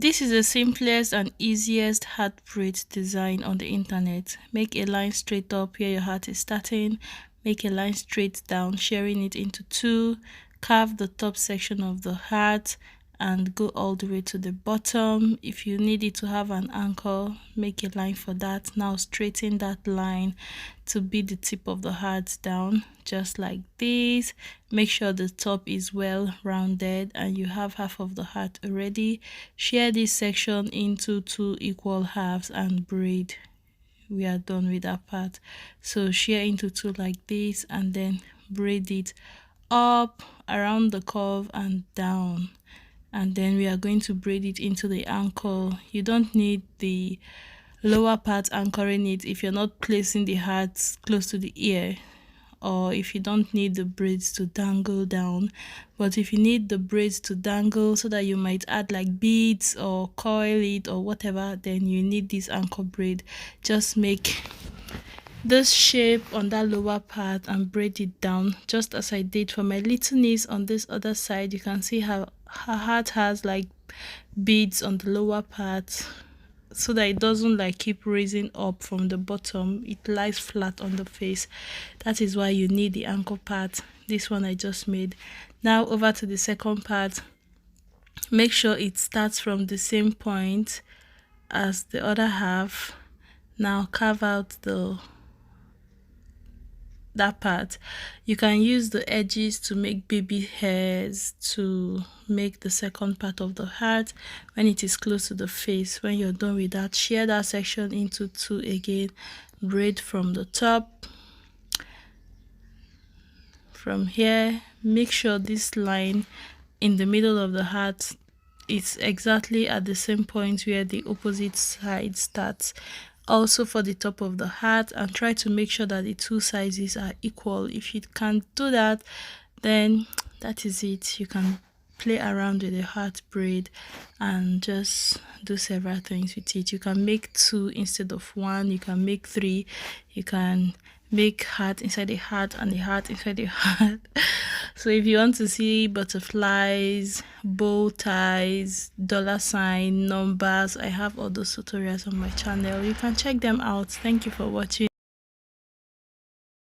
This is the simplest and easiest heart braid design on the internet. Make a line straight up where your heart is starting, make a line straight down, sharing it into two, carve the top section of the heart and go all the way to the bottom. If you need it to have an anchor, make a line for that. Now straighten that line to be the tip of the heart down, just like this. Make sure the top is well rounded and you have half of the heart already. Share this section into two equal halves and braid. We are done with that part. So share into two like this and then braid it up around the curve and down, and then we are going to braid it into the ankle. You don't need the lower part anchoring it if you're not placing the heart close to the ear, or if you don't need the braids to dangle down. But if you need the braids to dangle so that you might add like beads or coil it or whatever, then you need this anchor braid. Just make this shape on that lower part and braid it down just as I did for my little niece on this other side. You can see how her heart has like beads on the lower part so that it doesn't like keep raising up from the bottom. It lies flat on the face. That is why you need the ankle part. This one I just made. Now over to the second part. Make sure it starts from the same point as the other half. Now carve out that part. You can use the edges to make baby hairs to make the second part of the heart when it is close to the face. When you're done with that, share that section into two again, braid from the top. From here, make sure this line in the middle of the heart is exactly at the same point where the opposite side starts. Also for the top of the heart, and try to make sure that the two sizes are equal. If you can't do that, then that is it. You can play around with the heart braid and just do several things with it. You can make two instead of one, you can make three, you can make heart inside the heart and the heart inside the heart. So if you want to see butterflies, bow ties, dollar sign, numbers, I have all those tutorials on my channel. You can check them out. Thank you for watching.